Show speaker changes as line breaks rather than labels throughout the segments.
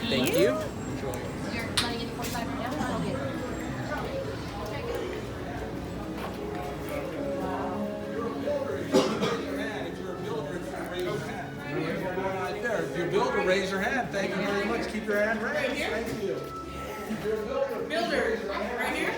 Thank you.
You're letting it 45 right now? I'll get it.
If you're a builder, raise your hand. Thank you very much. Keep your hand raised. Thank you.
Builder, right here.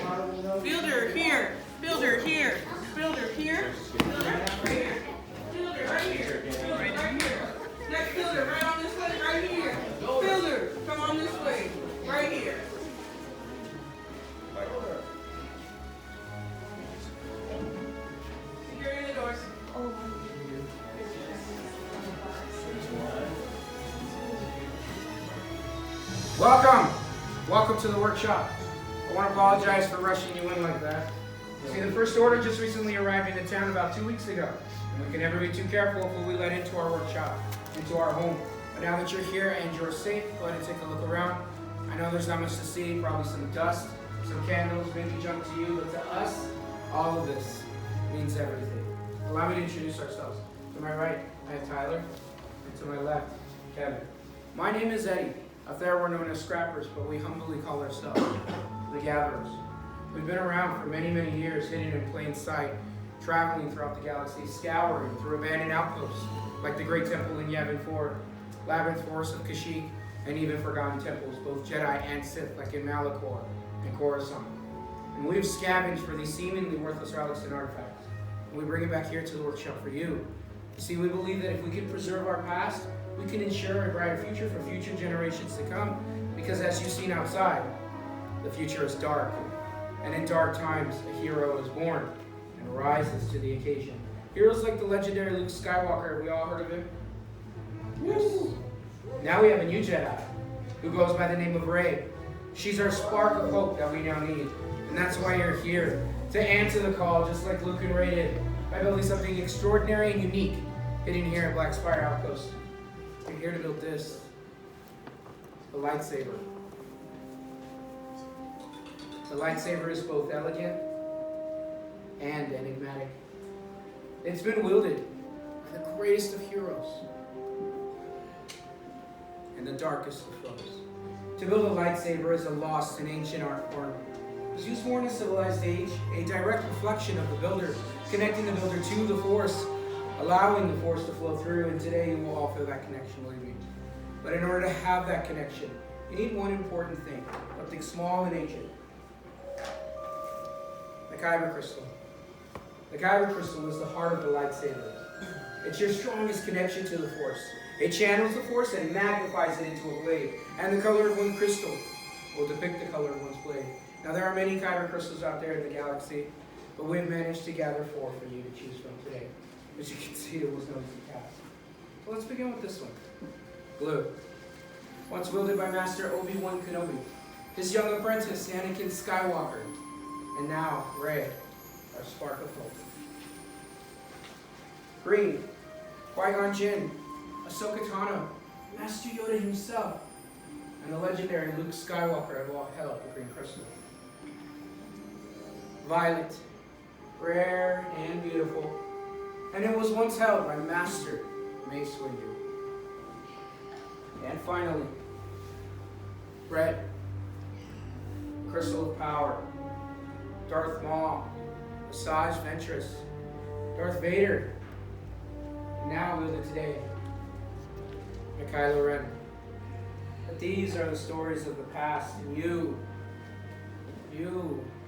Builder here. Builder here. Builder here. Builder right here. Builder right here. Builder right here. Next builder, right on this way, right here. Builder, come on this way, right here. Security the doors.
Welcome to the workshop. I want to apologize for rushing you in like that. See, the first order just recently arrived into town about 2 weeks ago. And we can never be too careful of who we let into our workshop, into our home. But now that you're here and you're safe, go ahead and take a look around. I know there's not much to see, probably some dust, some candles, maybe junk to you, but to us, all of this means everything. Allow me to introduce ourselves. To my right, I have Tyler, and to my left, Kevin. My name is Eddie. Up there we're known as Scrappers, but we humbly call ourselves the Gatherers. We've been around for many, many years, hidden in plain sight, traveling throughout the galaxy, scouring through abandoned outposts, like the Great Temple in Yavin 4, Labyrinth Forest of Kashyyyk, and even forgotten temples, both Jedi and Sith, like in Malachor and Coruscant. And we've scavenged for these seemingly worthless relics and artifacts, and we bring it back here to the workshop for you. You see, we believe that if we can preserve our past, we can ensure a brighter future for future generations to come, because as you've seen outside, the future is dark, and in dark times, a hero is born and rises to the occasion. Heroes like the legendary Luke Skywalker, have we all heard of him? Yes. Now we have a new Jedi, who goes by the name of Rey. She's our spark of hope that we now need, and that's why you're here, to answer the call, just like Luke and Rey did, by building something extraordinary and unique, hidden here at Black Spire Outpost. We're here to build this, the lightsaber. The lightsaber is both elegant and enigmatic. It's been wielded by the greatest of heroes and the darkest of foes. To build a lightsaber is a lost and ancient art form. It was used more in a civilized age, a direct reflection of the builder, connecting the builder to the Force, allowing the Force to flow through, and today you will all feel that connection, believe me. But in order to have that connection, you need one important thing, something small and ancient. The Kyber crystal. The Kyber crystal is the heart of the lightsaber. It's your strongest connection to the Force. It channels the Force and magnifies it into a blade. And the color of one crystal will depict the color of one's blade. Now there are many Kyber crystals out there in the galaxy, but we've managed to gather 4 for you to choose from today. As you can see, it was no easy task. So let's begin with this one. Blue. Once wielded by Master Obi-Wan Kenobi, his young apprentice, Anakin Skywalker, and now Rey, our spark of hope. Green. Qui-Gon Jinn, Ahsoka Tano, Master Yoda himself, and the legendary Luke Skywalker of all hell, the Green Crystal. Violet. Rare and beautiful, and it was once held by Master Mace Windu. And finally, red, crystal of power, Darth Maul, Asajj Ventress, Darth Vader, and now wielded today by Kylo Ren. But these are the stories of the past, and you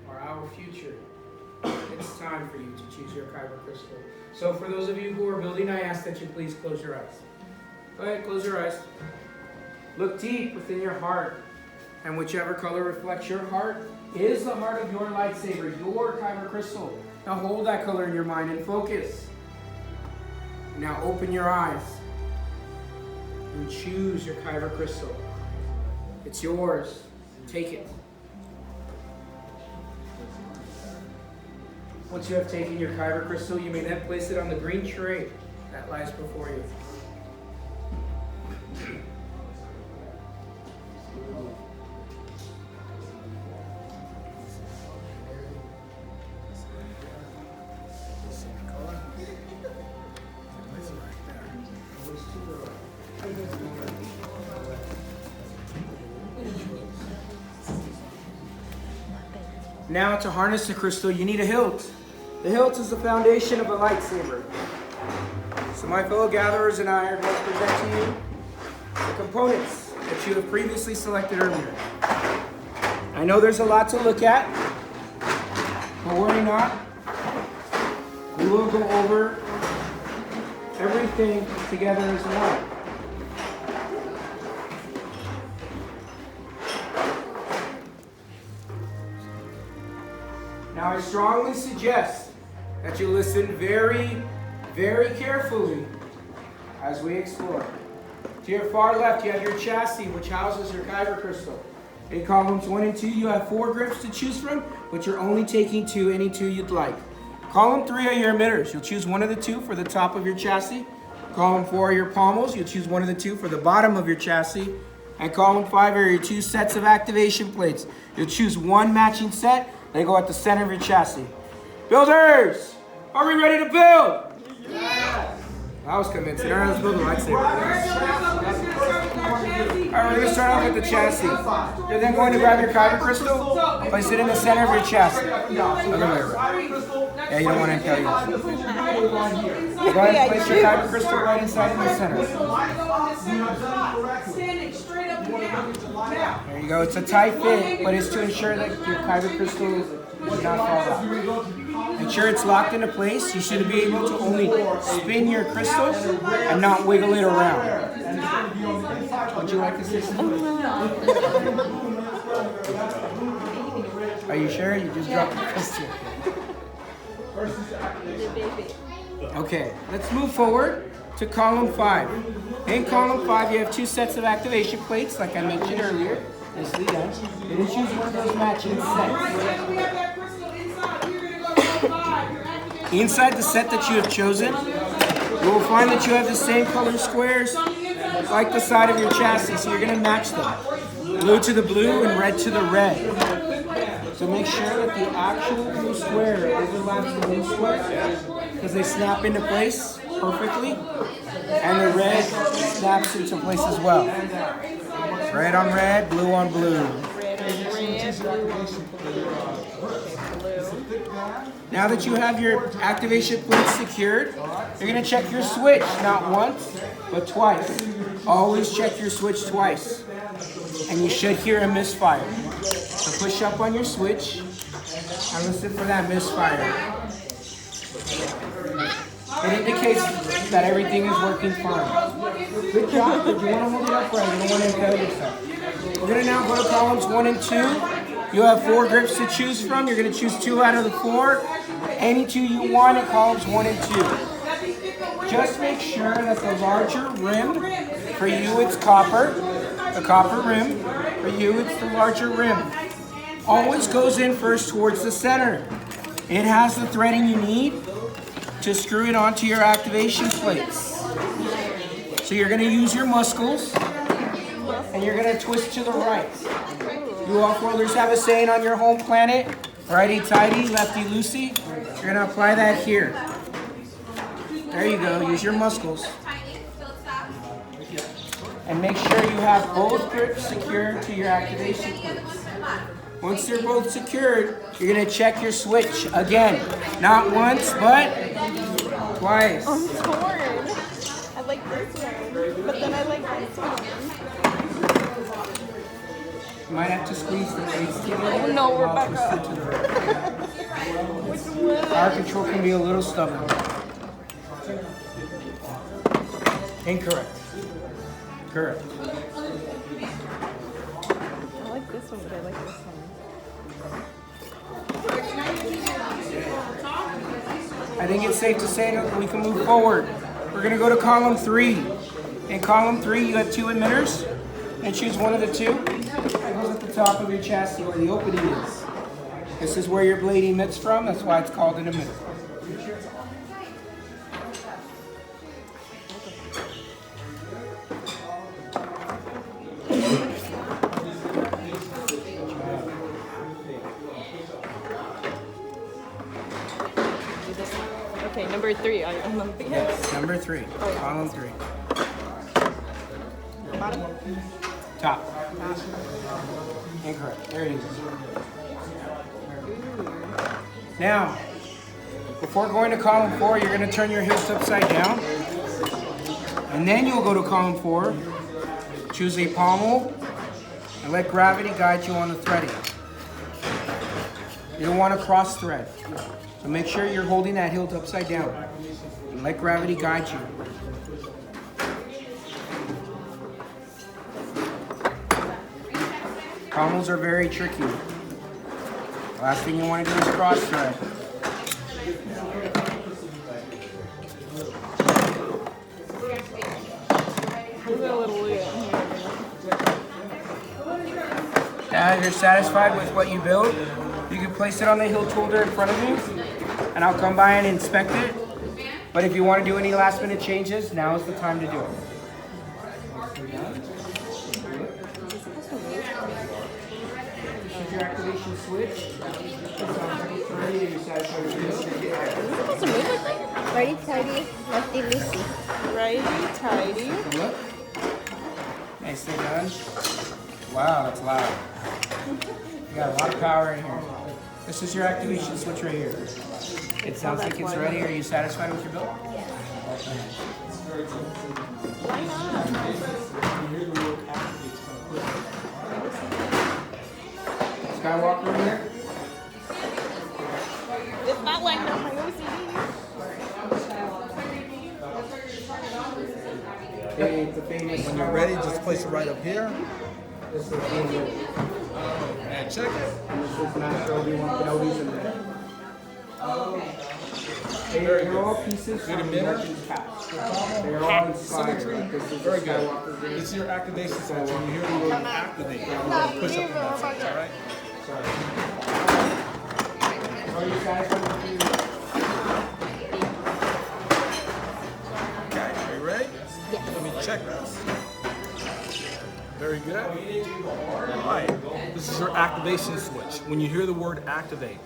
are our future. It's time for you to choose your Kyber crystal. So for those of you who are building, I ask that you please close your eyes. Go ahead, close your eyes. Look deep within your heart, and whichever color reflects your heart is the heart of your lightsaber, your Kyber crystal. Now hold that color in your mind and focus. Now open your eyes and choose your Kyber crystal. It's yours. Take it. Once you have taken your Kyber crystal, you may then place it on the green tray that lies before you. Now to harness the crystal, you need a hilt. The hilt is the foundation of a lightsaber. So my fellow gatherers and I are going to present to you the components that you have previously selected earlier. I know there's a lot to look at, but worry not. We will go over everything together as one. Now I strongly suggest that you listen very, very carefully as we explore. To your far left, you have your chassis, which houses your kyber crystal. In columns 1 and 2, you have 4 grips to choose from, but you're only taking 2, any 2 you'd like. Column 3 are your emitters. You'll choose one of the 2 for the top of your chassis. Column 4 are your pommels. You'll choose one of the 2 for the bottom of your chassis. And column 5 are your 2 sets of activation plates. You'll choose one matching set. They go at the center of your chassis. Builders, are we ready to build? Yes. I was convincing. All right, let's build a lightsaber. All right, we're going to start off with the chassis. You're then going to grab your kyber crystal, place it in the center of your chassis. Other way around. Yeah, you don't want to tell you. Go ahead and place your kyber crystal right inside in the center. There you go. It's a tight fit, but it's to ensure that your kyber crystal does not fall out. Make sure it's locked into place. You should be able to only spin your crystal and not wiggle it around. Would you like to say something? Are you sure? You just dropped the crystal. Okay, let's move forward to column 5. In column 5, you have 2 sets of activation plates, like I mentioned earlier. Nicely done. You can choose one of those matching sets. Inside the set that you have chosen, you will find that you have the same color squares like the side of your chassis, so you're going to match them. Blue to the blue and red to the red. So make sure that the actual blue square overlaps the blue square, because they snap into place perfectly, and the red snaps into place as well. Red on red, blue on blue. Now that you have your activation plates secured, you're going to check your switch, not once, but twice. Always check your switch twice, and you should hear a misfire. So push up on your switch and listen for that misfire. It indicates that everything is working fine. Good job, but you want to hold it up right. You don't want to impale yourself. We're going to now go to columns 1 and 2. You have 4 grips to choose from. You're going to choose 2 out of the 4. Any 2 you want in columns 1 and 2. Just make sure that the larger rim, for you it's copper, the copper rim. For you it's the larger rim. Always goes in first towards the center. It has the threading you need to screw it onto your activation plates. So you're going to use your muscles and you're going to twist to the right. You off-worlders have a saying on your home planet, righty-tighty, lefty-loosey. You're going to apply that here. There you go. Use your muscles. And make sure you have both grips secured to your activation plates. Once they're both secured, you're going to check your switch again. Not once, but twice.
I'm torn. I like this one, but then I like this one.
You might have to squeeze the plates together.
No, we're back up.
Power control can be a little stubborn. Incorrect. Correct.
I like this one, but I like this one.
I think it's safe to say that we can move forward. We're going to go to column 3. In column 3, you have 2 emitters. And choose one of the 2. It goes at the top of your chassis where the opening is. This is where your blade emits from. That's why it's called an emitter.
Okay, number 3.
Yes, number 3. Column 3.
Bottom.
Top. Incorrect. There it is. Now, before going to column 4, you're going to turn your hips upside down. And then you'll go to column 4. Choose a pommel and let gravity guide you on the threading. You don't want to cross thread. So make sure you're holding that hilt upside down. And let gravity guide you. Pommels are very tricky. Last thing you want to do is cross thread. Now, if you're satisfied with what you built, you can place it on the hilt holder in front of you, and I'll come by and inspect it. But if you want to do any last minute changes, now is the time to do it. This is your activation switch.
Righty tighty, lefty loosey. Righty tighty.
Look. Nicely done. Wow, that's loud. You got a lot of power in here. This is your activation switch right here. It sounds like it's ready. Are you satisfied with your build?
Why not?
Skywalker in here?
It's not like that my OCD.
The famous
When you're ready, just place it right up here.
This is the famous.
And check it.
And this is Master Obi-Wan Kenobi's in there.
Very
They're all
good.
pieces
Good
from
emitter.
Legends past. They're all inspired.
Symmetry.
Like this is
Very
the
good.
Skywalker green.
This is your activation switch. When you hear the word activate, you're going to push up on that switch, all right?
Are you satisfied with your
Okay, are you ready? Yes. Let me check this. Very good. All right. This is your activation switch. When you hear the word activate,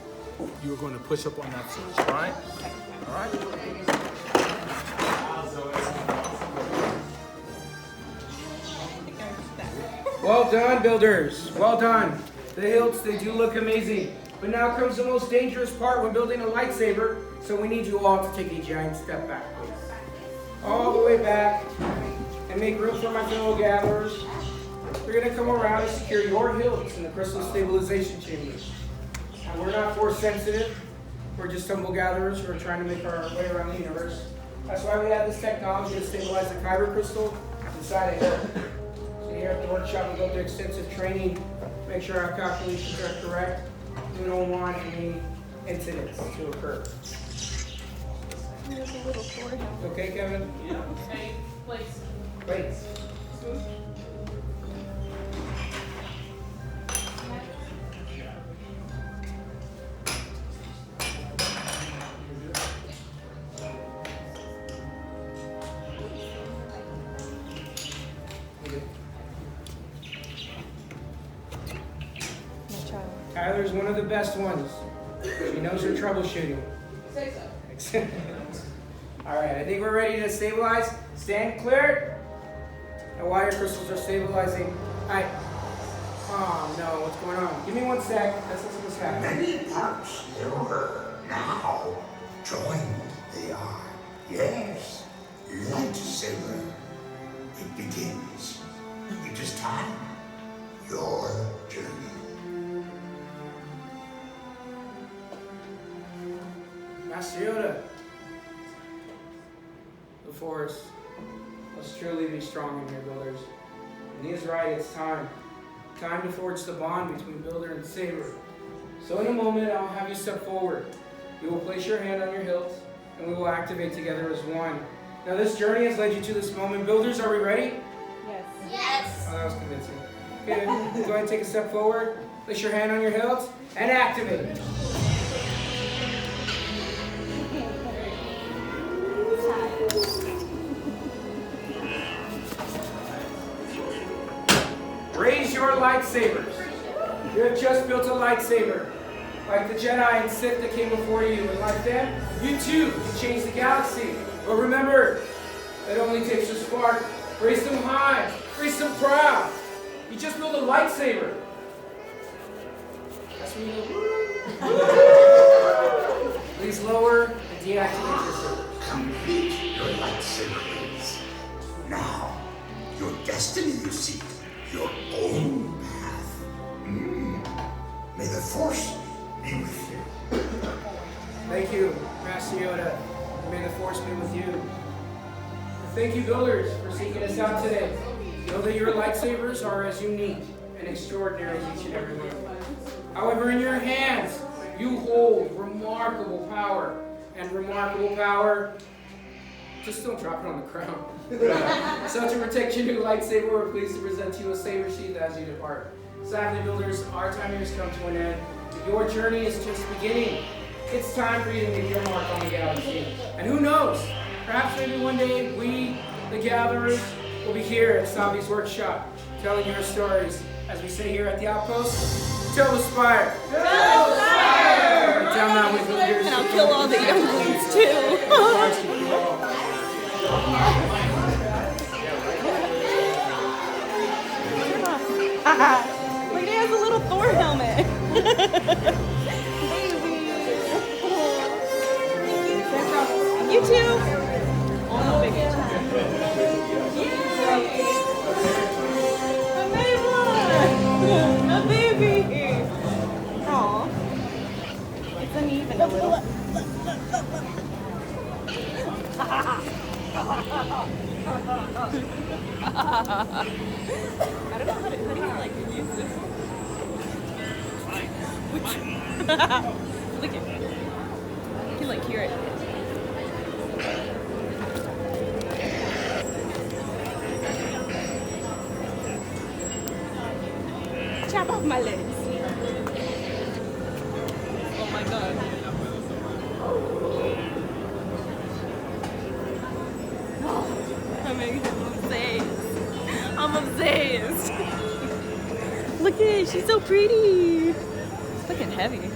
you're going to push up on that switch, all right? All right?
Well done, builders. Well done. The hilts, they do look amazing. But now comes the most dangerous part when building a lightsaber. So we need you all to take a giant step back, please. All the way back. And make room for my fellow gatherers. We're going to come around and secure your hilts in the crystal stabilization chambers. And we're not force sensitive. We're just humble gatherers who are trying to make our way around the universe. That's why we have this technology to stabilize the kyber crystal inside a hilt. So here at the workshop, we go through extensive training to make sure our calculations are correct. We don't want any incidents to occur.
There's a little sword.
Okay, Kevin?
Yeah, okay, place.
Plates. Tyler's one of the best ones. She knows her troubleshooting.
Say so.
All right, I think we're ready to stabilize. Stand clear. And while your crystals are stabilizing, oh no, what's going on? Give me 1 sec. Let's listen to this guy.
Many parts silver now join the art. Yes, Lightsaber. It begins. It is time. Your journey.
Master Yoda. The Force must truly be strong in here, builders. And he is right, it's time. Time to forge the bond between builder and saber. So in a moment, I'll have you step forward. You will place your hand on your hilt, and we will activate together as one. Now this journey has led you to this moment. Builders, are we ready?
Yes.
Yes.
Oh, that was convincing. Okay, go ahead and take a step forward. Place your hand on your hilt, and activate. Raise your lightsabers. You have just built a lightsaber. Like the Jedi and Sith that came before you, and like them, you too can change the galaxy. But remember, it only takes a spark. Raise them high. Raise them proud. You just built a lightsaber. That's when you go, lower and deactivate your saber.
Complete your lightsaber rings. Now, your destiny you seek, your own path. May the Force be with you.
Thank you, Master Yoda. May the Force be with you. And thank you, builders, for seeking us out today. Know that your lightsabers are as unique and extraordinary as each and every one. However, in your hands, you hold remarkable power. And remarkable power, just don't drop it on the ground. So to protect your new lightsaber, we're pleased to present to you a saber sheath as you depart. Sadly, builders, our time here has come to an end. Your journey is just beginning. It's time for you to leave your mark on the galaxy. And who knows, perhaps maybe one day we, the gatherers, will be here at Savi's workshop, telling your stories. As we say here at the Outpost, Tell the Spire! Tell the Spire! Down that with leaders.
And I'll kill all the younglings too. Look, he has a little Thor helmet. Baby. You too. Oh, big a baby. Aw. It's uneven a little. I don't know how do you like use this? Look at it. You can like hear it. Chop off my legs. Oh my god. I'm obsessed. Look at it, she's so pretty. It's fucking heavy.